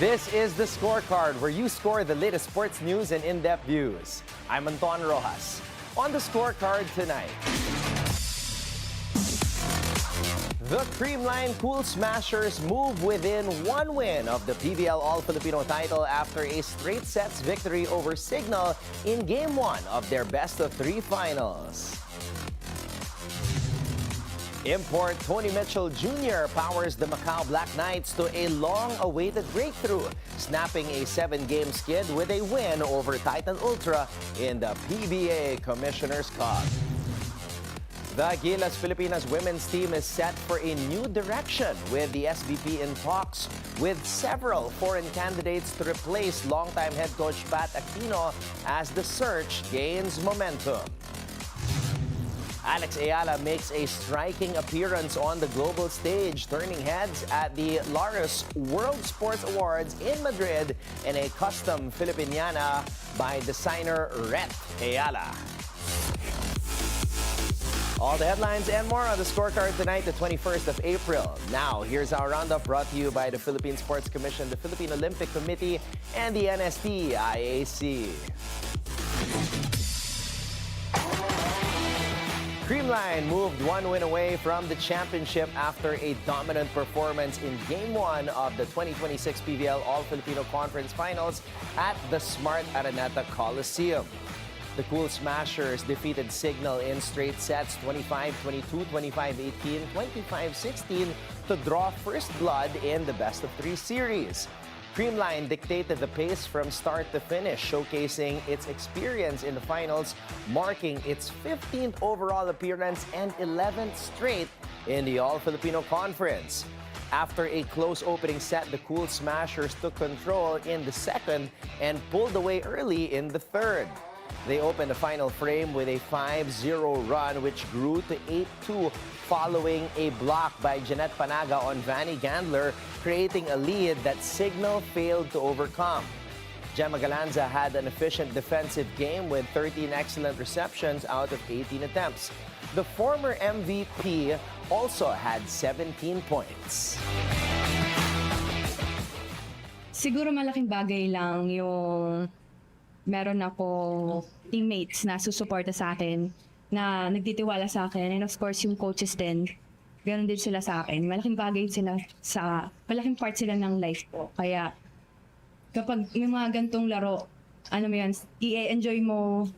This is the Scorecard, where you score the latest sports news and in-depth views. I'm Anton Roxas. On the Scorecard tonight, the Creamline Cool Smashers move within one win of the PVL All-Filipino title after a straight sets victory over Cignal in Game 1 of their best-of-3 finals. Import Tony Mitchell Jr. powers the Macau Black Knights to a long-awaited breakthrough, snapping a 7-game skid with a win over Titan Ultra in the PBA Commissioner's Cup. The Gilas Pilipinas women's team is set for a new direction, with the SBP in talks with several foreign candidates to replace longtime head coach Pat Aquino as the search gains momentum. Rhett Eala makes a striking appearance on the global stage, turning heads at the Laureus World Sports Awards in Madrid in a custom Filipiniana by designer Rhett Eala. All the headlines and more on the Scorecard tonight, the 21st of April. Now, here's our roundup brought to you by the Philippine Sports Commission, the Philippine Olympic Committee, and the NST-IAC. Creamline moved one win away from the championship after a dominant performance in Game 1 of the 2026 PVL All-Filipino Conference Finals at the Smart Araneta Coliseum. The Cool Smashers defeated Cignal in straight sets 25-22, 25-18, 25-16 to draw first blood in the best-of-3 series. Creamline dictated the pace from start to finish, showcasing its experience in the finals, marking its 15th overall appearance and 11th straight in the All-Filipino Conference. After a close opening set, the Cool Smashers took control in the second and pulled away early in the third. They opened the final frame with a 5-0 run, which grew to 8-2 following a block by Jeanette Panaga on Vanny Gandler, creating a lead that Cignal failed to overcome. Gemma Galanza had an efficient defensive game with 13 excellent receptions out of 18 attempts. The former MVP also had 17 points. Siguro malaking bagay lang yung meron ako teammates na susuporta sa akin, na nagtitiwala sa akin, and of course yung coaches din, ganoon din sila sa akin. Malaking bagay sila malaking part sila ng life ko. Kaya kapag may mga gantong laro, ano mo yan, i-enjoy mo,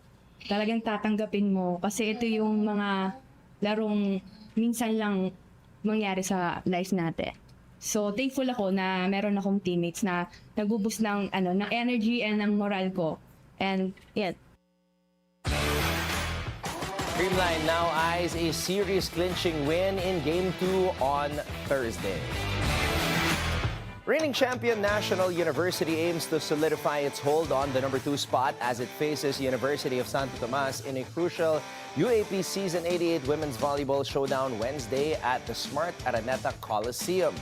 talagang tatanggapin mo. Kasi ito yung mga larong minsan lang mangyari sa life natin. So thankful ako na meron akong teammates na nagbuboost ng energy and ng moral ko. And yeah. Creamline now eyes a series-clinching win in Game 2 on Thursday. Reigning champion National University aims to solidify its hold on the number 2 spot as it faces University of Santo Tomas in a crucial UAAP Season 88 Women's Volleyball Showdown Wednesday at the Smart Araneta Coliseum.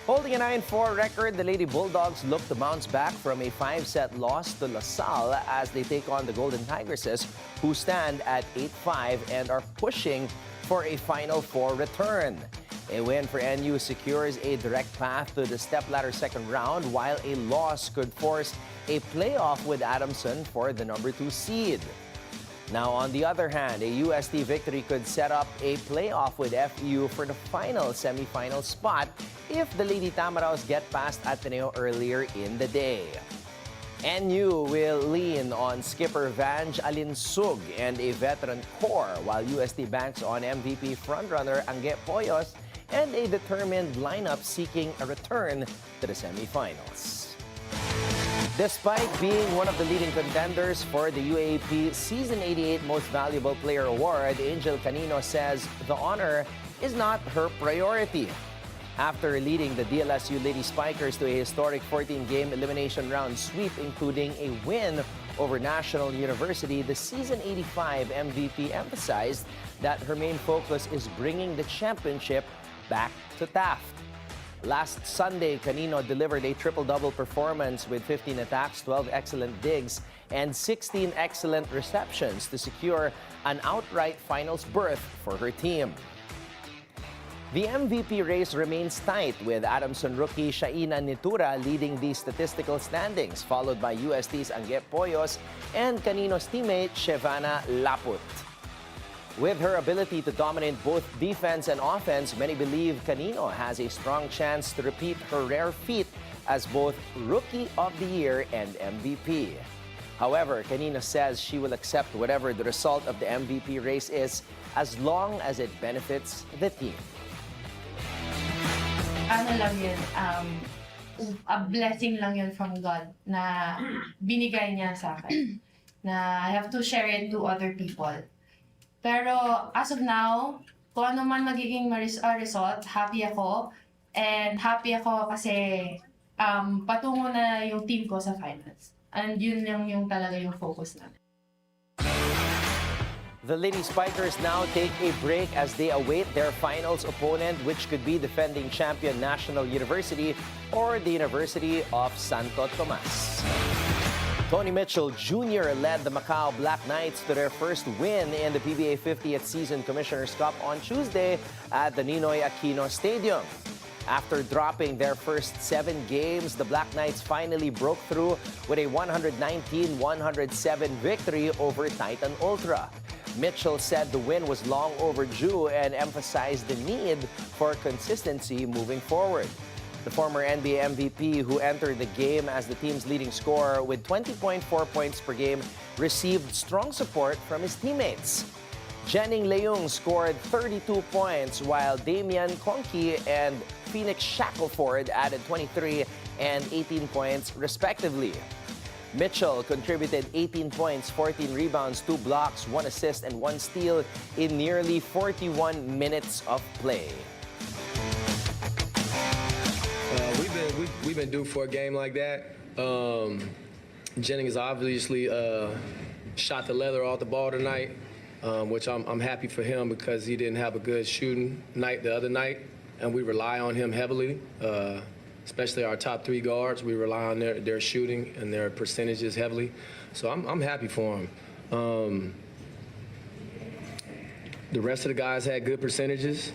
Holding a 9-4 record, the Lady Bulldogs look to bounce back from a 5-set loss to LaSalle as they take on the Golden Tigresses, who stand at 8-5 and are pushing for a Final Four return. A win for NU secures a direct path to the stepladder second round, while a loss could force a playoff with Adamson for the number 2 seed. Now, on the other hand, a UST victory could set up a playoff with FEU for the final semifinal spot if the Lady Tamaraws get past Ateneo earlier in the day. NU will lean on skipper Vange Alinsug and a veteran core, while UST banks on MVP frontrunner Angge Poyos and a determined lineup seeking a return to the semifinals. Despite being one of the leading contenders for the UAAP Season 88 Most Valuable Player Award, Angel Canino says the honor is not her priority. After leading the DLSU Lady Spikers to a historic 14-game elimination round sweep, including a win over National University, the Season 85 MVP emphasized that her main focus is bringing the championship back to Taft. Last Sunday, Canino delivered a triple-double performance with 15 attacks, 12 excellent digs, and 16 excellent receptions to secure an outright finals berth for her team. The MVP race remains tight, with Adamson rookie Shaina Nitura leading the statistical standings, followed by UST's Anguep Poyos and Canino's teammate Shevana Laput. With her ability to dominate both defense and offense, many believe Canino has a strong chance to repeat her rare feat as both Rookie of the Year and MVP. However, Canino says she will accept whatever the result of the MVP race is as long as it benefits the team. Ano lang yun, a blessing lang yun from God na binigay niya sa akin. Na I have to share it to other people. Pero as of now, kung ano man magiging result, happy ako. And happy ako kasi patungo na yung team ko sa finals. And yun lang yung talaga yung focus namin. The Lady Spikers now take a break as they await their finals opponent, which could be defending champion National University or the University of Santo Tomas. Tony Mitchell Jr. led the Macau Black Knights to their first win in the PBA 50th Season Commissioner's Cup on Tuesday at the Ninoy Aquino Stadium. After dropping their first 7 games, the Black Knights finally broke through with a 119-107 victory over Titan Ultra. Mitchell said the win was long overdue and emphasized the need for consistency moving forward. The former NBA MVP, who entered the game as the team's leading scorer with 20.4 points per game, received strong support from his teammates. Jenning Leung scored 32 points, while Damian Conky and Phoenix Shackelford added 23 and 18 points respectively. Mitchell contributed 18 points, 14 rebounds, 2 blocks, 1 assist, and 1 steal in nearly 41 minutes of play. We've been due for a game like that. Jennings obviously shot the leather off the ball tonight, which I'm happy for him because he didn't have a good shooting night the other night, and we rely on him heavily. Especially our top 3 guards, we rely on their shooting and their percentages heavily. So I'm happy for him. The rest of the guys had good percentages.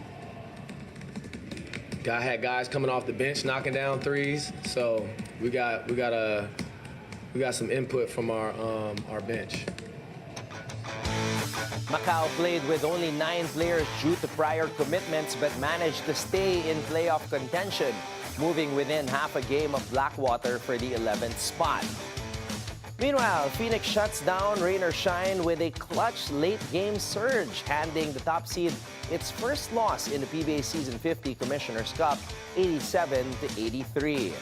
Had guys coming off the bench knocking down threes. So we got some input from our bench. Macau played with only 9 players due to prior commitments, but managed to stay in playoff contention, moving within half a game of Blackwater for the 11th spot. Meanwhile, Phoenix shuts down rain or shine with a clutch late-game surge, handing the top seed its first loss in the PBA Season 50 Commissioner's Cup, 87-83.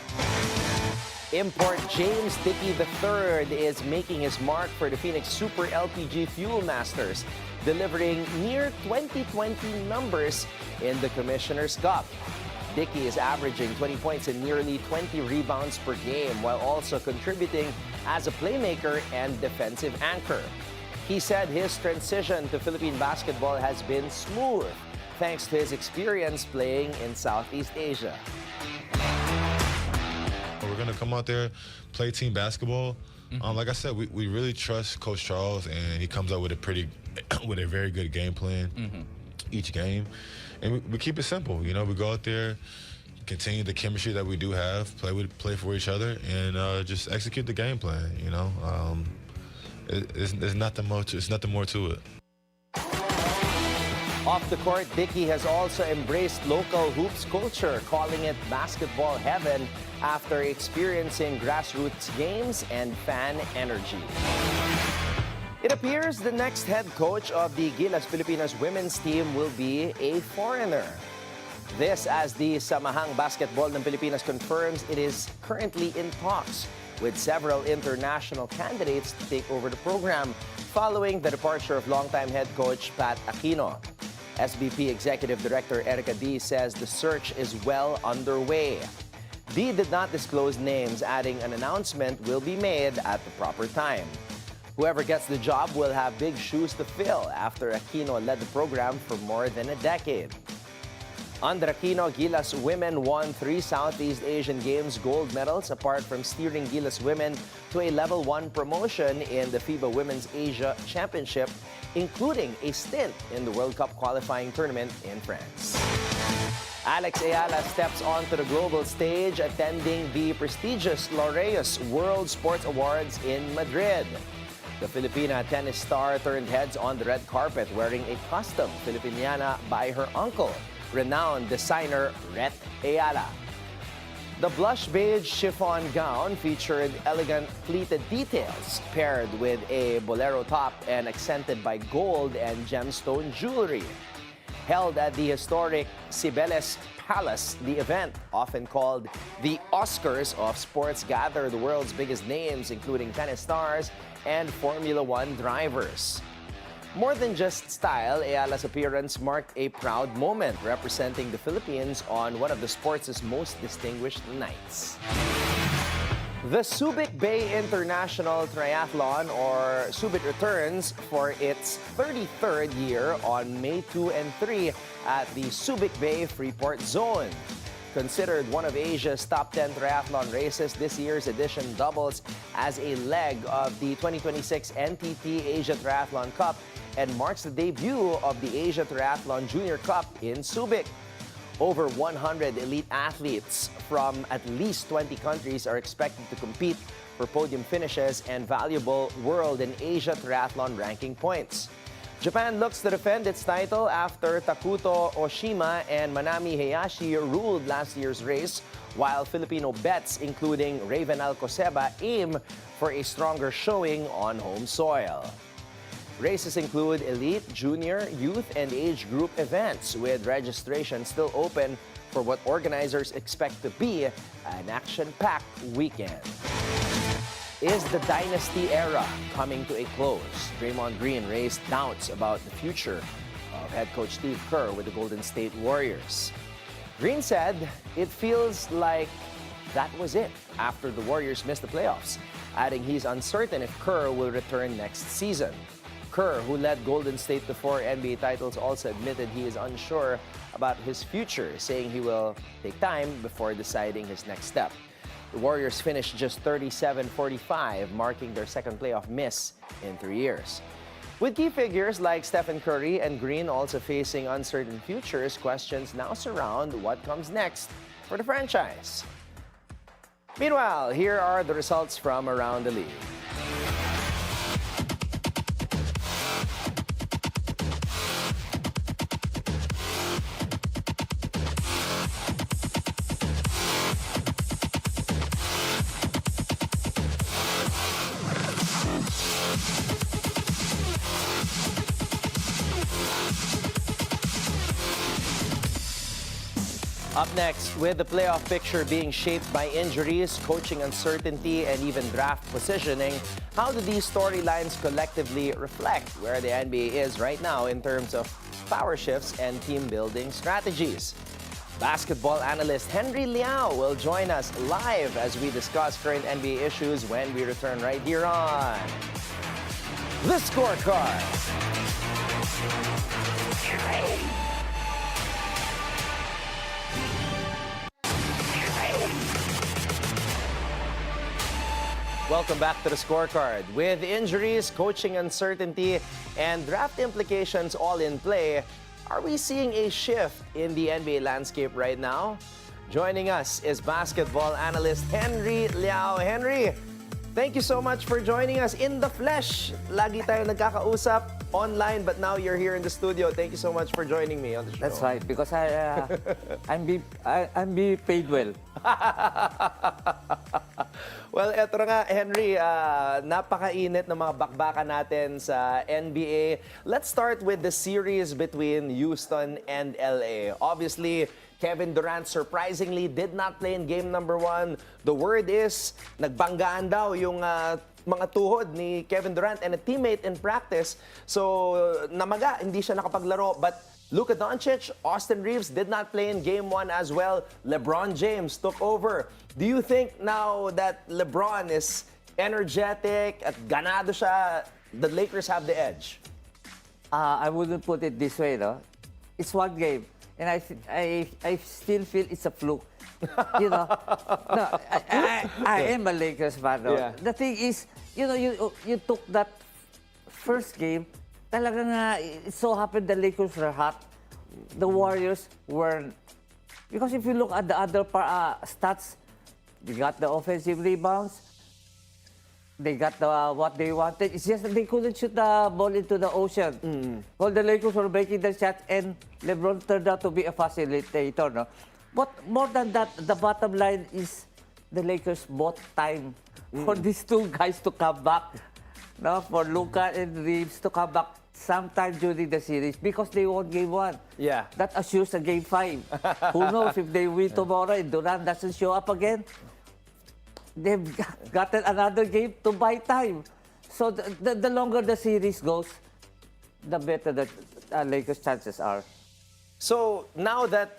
Import James Dickey III is making his mark for the Phoenix Super LPG Fuel Masters, delivering near 2020 numbers in the Commissioner's Cup. Dickey is averaging 20 points and nearly 20 rebounds per game, while also contributing as a playmaker and defensive anchor. He said his transition to Philippine basketball has been smooth, thanks to his experience playing in Southeast Asia. We're going to come out there, play team basketball. Like I said, we really trust Coach Charles, and he comes up with a very good game plan each game. And we keep it simple, you know. We go out there, continue the chemistry that we do have, play for each other, and just execute the game plan. You know, there's nothing more to it. Off the court, Dickey has also embraced local hoops culture, calling it basketball heaven after experiencing grassroots games and fan energy. It appears the next head coach of the Gilas Pilipinas women's team will be a foreigner. This as the Samahang Basketball ng Pilipinas confirms it is currently in talks with several international candidates to take over the program following the departure of longtime head coach Pat Aquino. SBP Executive Director Erica D says the search is well underway. D did not disclose names, adding an announcement will be made at the proper time. Whoever gets the job will have big shoes to fill after Aquino led the program for more than a decade. Under Aquino, Gilas women won 3 Southeast Asian Games gold medals, apart from steering Gilas women to a Level 1 promotion in the FIBA Women's Asia Championship, including a stint in the World Cup qualifying tournament in France. Alex Eala steps onto the global stage attending the prestigious Laureus World Sports Awards in Madrid. The Filipina tennis star turned heads on the red carpet wearing a custom Filipiniana by her uncle, renowned designer Rhett Eala. The blush beige chiffon gown featured elegant pleated details paired with a bolero top and accented by gold and gemstone jewelry. Held at the historic Cibeles Palace, the event, often called the Oscars of sports, gathered the world's biggest names, including tennis stars and Formula One drivers. More than just style, Eala's appearance marked a proud moment representing the Philippines on one of the sports' most distinguished nights. The Subic Bay International Triathlon, or Subic, returns for its 33rd year on May 2 and 3 at the Subic Bay Freeport Zone. Considered one of Asia's top 10 triathlon races, this year's edition doubles as a leg of the 2026 NTT Asia Triathlon Cup and marks the debut of the Asia Triathlon Junior Cup in Subic. Over 100 elite athletes from at least 20 countries are expected to compete for podium finishes and valuable world and Asia triathlon ranking points. Japan looks to defend its title after Takuto Oshima and Manami Hayashi ruled last year's race, while Filipino bets, including Raven Alcoseba, aim for a stronger showing on home soil. Races include elite, junior, youth, and age group events, with registration still open for what organizers expect to be an action-packed weekend. Is the dynasty era coming to a close? Draymond Green raised doubts about the future of head coach Steve Kerr with the Golden State Warriors. Green said it feels like that was it after the Warriors missed the playoffs, adding he's uncertain if Kerr will return next season. Kerr, who led Golden State to 4 NBA titles, also admitted he is unsure about his future, saying he will take time before deciding his next step. The Warriors finished just 37-45, marking their second playoff miss in 3 years. With key figures like Stephen Curry and Green also facing uncertain futures, questions now surround what comes next for the franchise. Meanwhile, here are the results from around the league. Up next, with the playoff picture being shaped by injuries, coaching uncertainty, and even draft positioning, how do these storylines collectively reflect where the NBA is right now in terms of power shifts and team-building strategies? Basketball analyst Henry Liao will join us live as we discuss current NBA issues when we return right here on The Scorecard. Welcome back to The Scorecard. With injuries, coaching uncertainty, and draft implications all in play, are we seeing a shift in the NBA landscape right now? Joining us is basketball analyst Henry Liao. Henry, thank you so much for joining us in the flesh. Lagi tayo nagkakausap online, but now you're here in the studio. Thank you so much for joining me on the show. That's right, because I'm be paid well. Well, eto na nga, Henry, napakainit ng mga bakbakan natin sa NBA. Let's start with the series between Houston and LA. Obviously, Kevin Durant surprisingly did not play in game number 1. The word is, nagbanggaan daw yung mga tuhod ni Kevin Durant and a teammate in practice. So, namaga, hindi siya nakapaglaro. But Luka Doncic, Austin Reeves did not play in game 1 as well. LeBron James took over. Do you think now that LeBron is energetic at ganado siya, the Lakers have the edge? I wouldn't put it this way, no? It's one game, and I still feel it's a fluke. You know, no, I am a Lakers fan. No? Yeah. The thing is, you know, you took that first game. Talaga nga, it so happened the Lakers were hot. the Warriors were, because if you look at the other stats, they got the offensive rebounds, they got what they wanted. It's just that they couldn't shoot the ball into the ocean. Well, the Lakers were breaking the shot, and LeBron turned out to be a facilitator. No? But more than that, the bottom line is the Lakers bought time for these two guys to come back. No? For Luka and Reeves to come back sometime during the series because they won Game 1. Yeah. That assures a Game 5. Who knows if they win tomorrow and Durant doesn't show up again? They've gotten another game to buy time. So the longer the series goes, the better the Lakers' chances are. So now that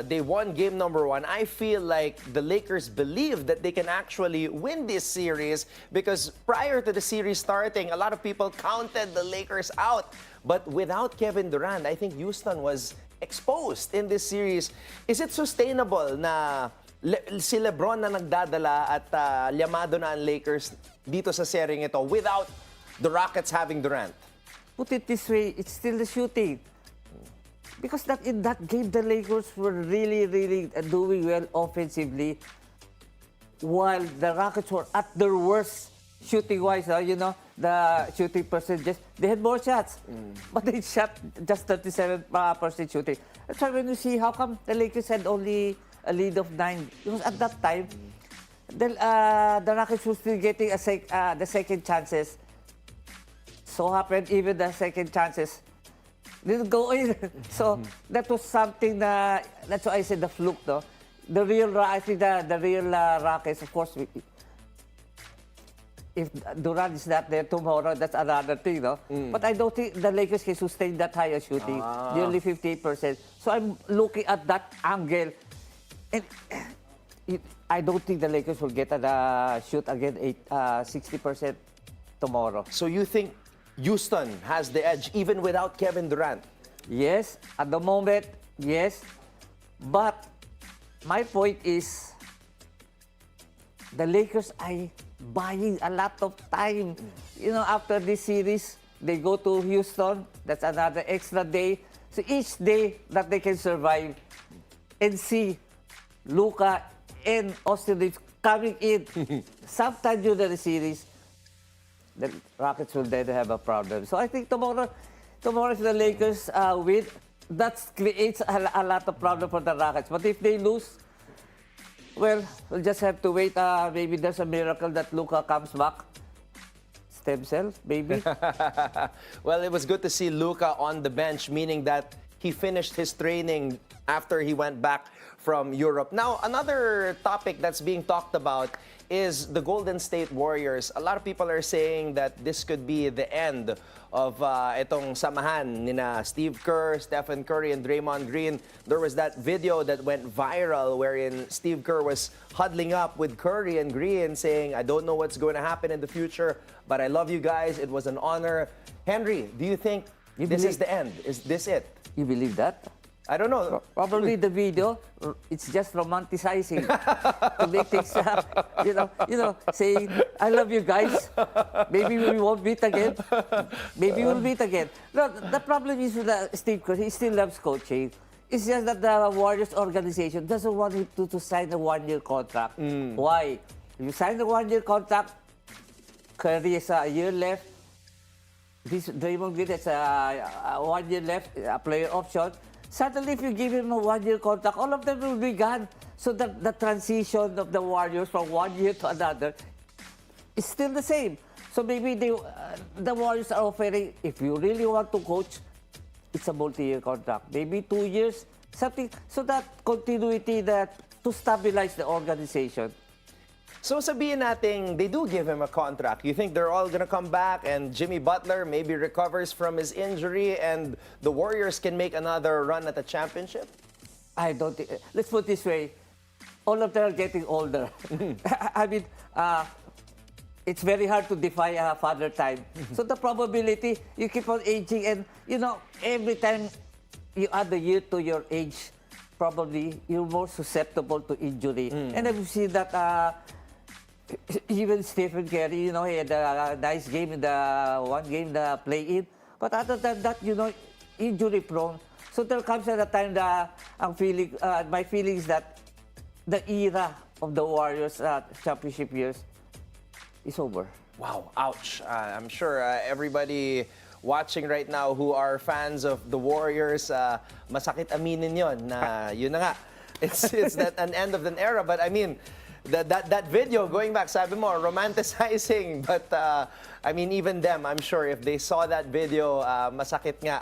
they won game number 1, I feel like the Lakers believe that they can actually win this series because prior to the series starting, a lot of people counted the Lakers out. But without Kevin Durant, I think Houston was exposed in this series. Is it sustainable na si LeBron na nagdadala at llamado na ang Lakers dito sa seryeng ito without the Rockets having Durant? Put it this way, it's still the shooting. Because in that game, the Lakers were really, really doing well offensively, while the Rockets were at their worst shooting-wise. You know, the shooting percentages, they had more shots, but they shot just 37% shooting. That's why when you see how come the Lakers had only a lead of 9, because at that time, the Rockets were still getting the second chances. So happened even the second chances didn't go in. So that was something that's why I said the fluke, no? The real, I think the real Rockets, of course, if Durant is not there tomorrow, that's another thing, no? But I don't think the Lakers can sustain that higher shooting, nearly 58%. So I'm looking at that angle, and I don't think the Lakers will get a shoot again 60% tomorrow. So you think Houston has the edge even without Kevin Durant? Yes, at the moment, yes. But my point is, the Lakers are buying a lot of time. You know, after this series, they go to Houston. That's another extra day. So each day that they can survive and see Luka and Austin Reeves coming in sometime during the series, the Rockets will then have a problem. So I think tomorrow if the Lakers win, that creates a lot of problem for the Rockets. But if they lose, well, we'll just have to wait. Maybe there's a miracle that Luka comes back. Stem cell, maybe. Well, it was good to see Luka on the bench, meaning that he finished his training after he went back from Europe. Now, another topic that's being talked about is the Golden State Warriors. A lot of people are saying that this could be the end of itong samahan nina Steve Kerr, Stephen Curry, and Draymond Green. There was that video that went viral wherein Steve Kerr was huddling up with Curry and Green saying, I don't know what's going to happen in the future, but I love you guys. It was an honor. Henry, do you think this is the end? Is this it? You believe that? I don't know. Probably the video, it's just romanticizing to make things, saying, I love you guys. Maybe we won't meet again. Maybe we'll meet again. No, the problem is with Steve Kerr, he still loves coaching. It's just that the Warriors organization doesn't want him to sign a one-year contract. Why? If you sign a one-year contract, Curry has a year left. This Draymond Green has a 1 year left, a player option. Suddenly, if you give him a one-year contract, all of them will be gone. So the transition of the Warriors from 1 year to another is still the same. So maybe the Warriors are offering, if you really want to coach, it's a multi-year contract. Maybe 2 years, something. So that continuity to stabilize the organization. So sabihin natin, they do give him a contract. You think they're all gonna come back and Jimmy Butler maybe recovers from his injury and the Warriors can make another run at the championship? I don't think. Let's put it this way. All of them are getting older. I mean, it's very hard to defy father time. So the probability, you keep on aging and, every time you add a year to your age, probably you're more susceptible to injury. And I've seen that even Stephen Curry, he had a nice game in the one game, the play-in. But other than that, injury prone. So there comes at a time that my feeling is that the era of the Warriors championship years is over. Wow, ouch. I'm sure everybody watching right now who are fans of the Warriors, masakit aminin yon na yun na nga. It's that an end of an era. But I mean, that video, going back, sabi mo, romanticizing. But I mean, even them, I'm sure if they saw that video, masakit nga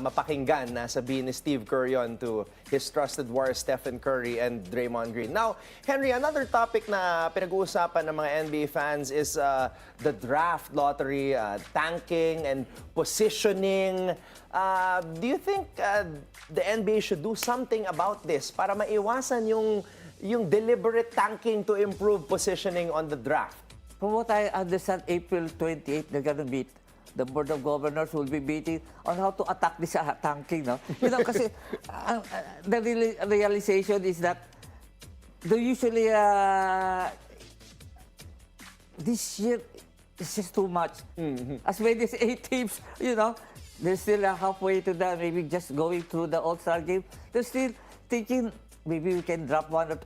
mapakinggan na sabihin ni Steve Kerr yun to his trusted warriors Stephen Curry and Draymond Green. Now, Henry, another topic na pinag-uusapan ng mga NBA fans is the draft lottery, tanking and positioning. Do you think the NBA should do something about this para maiwasan yung deliberate tanking to improve positioning on the draft? From what I understand, April 28, they're gonna meet. The Board of Governors will be meeting on how to attack this tanking, no? You know, kasi the realization is that they usually this year is just too much. As many as 8 teams, you know, they're still halfway to that, maybe just going through the All-Star game. They're still thinking, maybe we can drop one.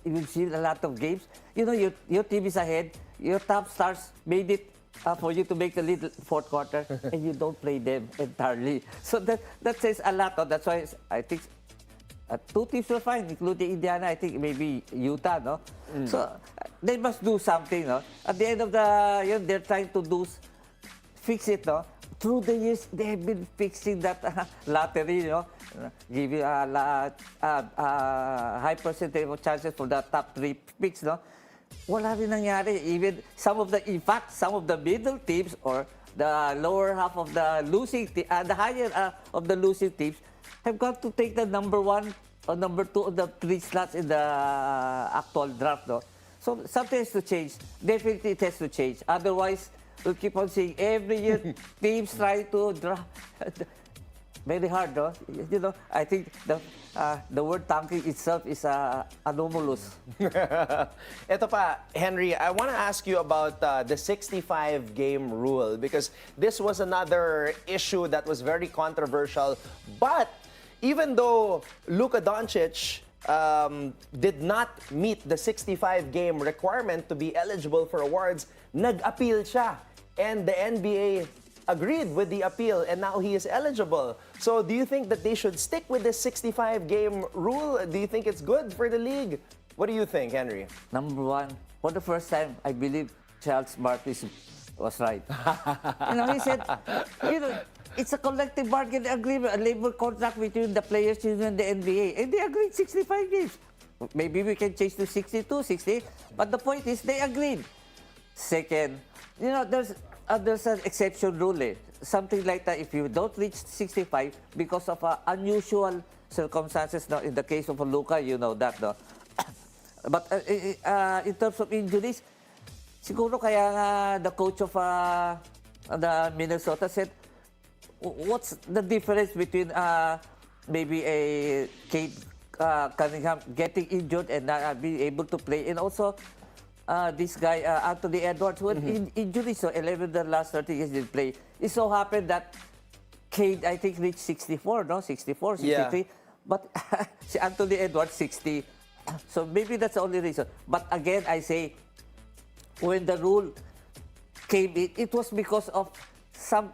We've seen a lot of games. You know, your team is ahead. Your top stars made it for you to make the lead fourth quarter, and you don't play them entirely. So that says a lot. That's why I think 2 teams were fine, including Indiana. I think maybe Utah, no. So they must do something, no. At the end of the, they're trying to fix it, no. Through the years, they have been fixing that lottery, you know, giving a high percentage of chances for the top 3 picks, no. Wala rin nangyari. Even in fact, some of the middle teams or the lower half of the losing team, the higher of the losing teams have got to take the number 1 or number 2 of the 3 slots in the actual draft, no. So something has to change. Definitely it has to change. Otherwise, we'll keep on seeing every year teams try to draft. Very hard, no? You know, I think the word tanking itself is anomalous. Ito pa, Henry, I want to ask you about the 65-game rule because this was another issue that was very controversial. But even though Luka Doncic did not meet the 65-game requirement to be eligible for awards, nag-appeal siya. And the NBA agreed with the appeal, and now he is eligible. So do you think that they should stick with this 65-game rule? Do you think it's good for the league? What do you think, Henry? Number 1, for the first time, I believe Charles Barkley was right. You know, he said, you know, it's a collective bargaining agreement, a labor contract between the players union and the NBA, and they agreed 65 games. Maybe we can change to 62, 68, but the point is they agreed. Second, you know, there's an exception rule. Something like that, if you don't reach 65 because of unusual circumstances. Now, in the case of Luka, you know that, no? But in terms of injuries, siguro kaya nga the coach of the Minnesota said, what's the difference between maybe a Cade Cunningham getting injured and not being able to play, and also this guy, Anthony Edwards, who had injuries, so 11 the last 30 years didn't play. It so happened that Cade, I think, reached 64, no? 64, 63. Yeah. But si Anthony Edwards, 60. So maybe that's the only reason. But again, I say, when the rule came in, it was because of some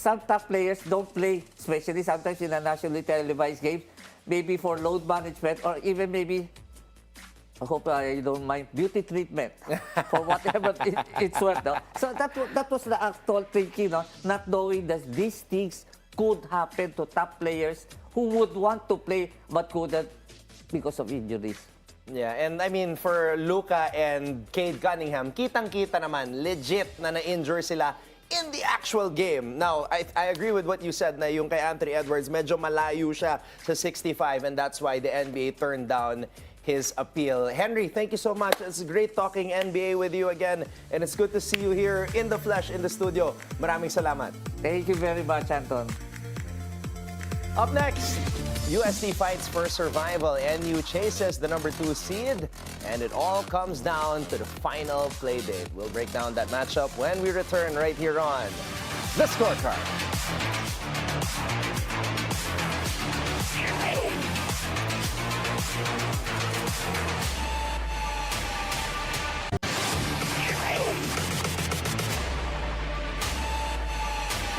top players don't play, especially sometimes in a nationally televised game, maybe for load management or even maybe, I hope you don't mind, beauty treatment for whatever it's worth. No? So that was the actual thinking, no? Not knowing that these things could happen to top players who would want to play but couldn't because of injuries. Yeah, and I mean, for Luka and Cade Cunningham, kitang-kita naman, legit na na-injure sila in the actual game. Now, I agree with what you said na yung kay Anthony Edwards, medyo malayo siya sa 65 and that's why the NBA turned down his appeal. Henry, thank you so much. It's great talking NBA with you again and it's good to see you here in the flesh in the studio. Maraming salamat. Thank you very much, Anton. Up next, UST fights for survival. NU chases the number 2 seed, and it all comes down to the final play date. We'll break down that matchup when we return right here on The Scorecard.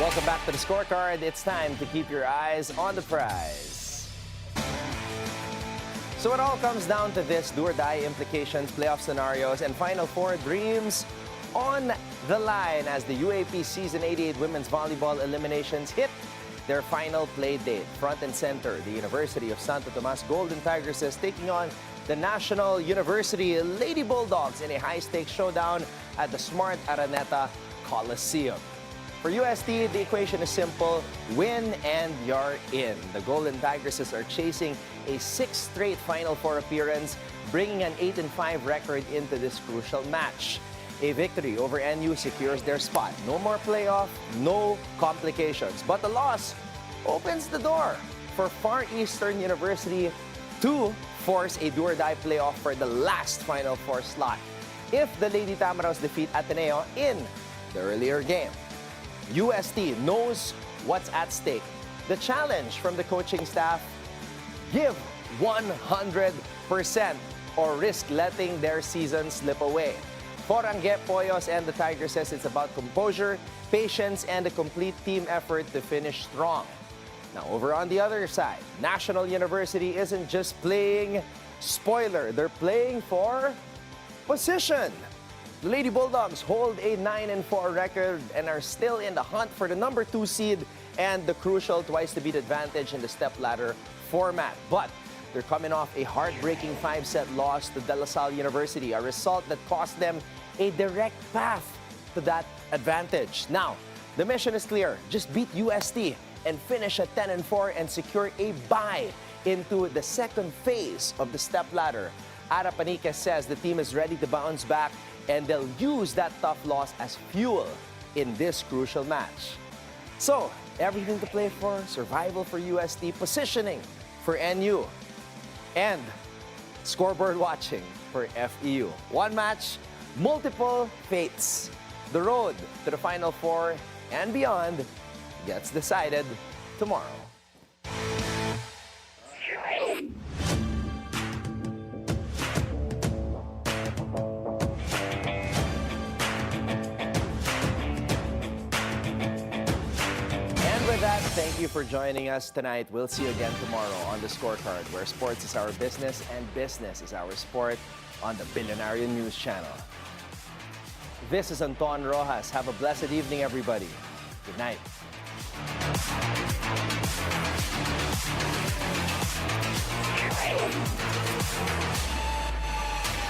Welcome back to the Scorecard. It's time to keep your eyes on the prize. So it all comes down to this: do or die implications, playoff scenarios, and Final Four dreams on the line as the UAAP Season 88 women's volleyball eliminations hit their final play date. Front and center, the University of Santo Tomas Golden Tigresses taking on the National University Lady Bulldogs in a high-stakes showdown at the Smart Araneta Coliseum. For UST, the equation is simple: win and you're in. The Golden Tigresses are chasing a 6th straight Final Four appearance, bringing an 8-5 record into this crucial match. A victory over NU secures their spot. No more playoff, no complications. But the loss opens the door for Far Eastern University to force a do-or-die playoff for the last Final Four slot if the Lady Tamaraws defeat Ateneo in the earlier game. UST knows what's at stake. The challenge from the coaching staff: give 100% or risk letting their season slip away. For Angge Poyos and the Tigresses, it's about composure, patience, and a complete team effort to finish strong. Now, over on the other side, National University isn't just playing spoiler. They're playing for position. The Lady Bulldogs hold a 9-4 record and are still in the hunt for the number 2 seed and the crucial twice-to-beat advantage in the stepladder format. But they're coming off a heartbreaking 5-set loss to De La Salle University, a result that cost them a direct path to that advantage. Now, the mission is clear: just beat UST and finish at 10-4 and secure a bye into the second phase of the stepladder. Ara Paniquez says the team is ready to bounce back, and they'll use that tough loss as fuel in this crucial match. So, everything to play for: survival for UST, positioning for NU, and scoreboard watching for FEU. One match, multiple fates. The road to the Final Four and beyond gets decided tomorrow. Thank you for joining us tonight. We'll see you again tomorrow on the Scorecard, where sports is our business and business is our sport, on the Bilyonaryo News Channel. This is Anton Roxas. Have a blessed evening, everybody. Good night.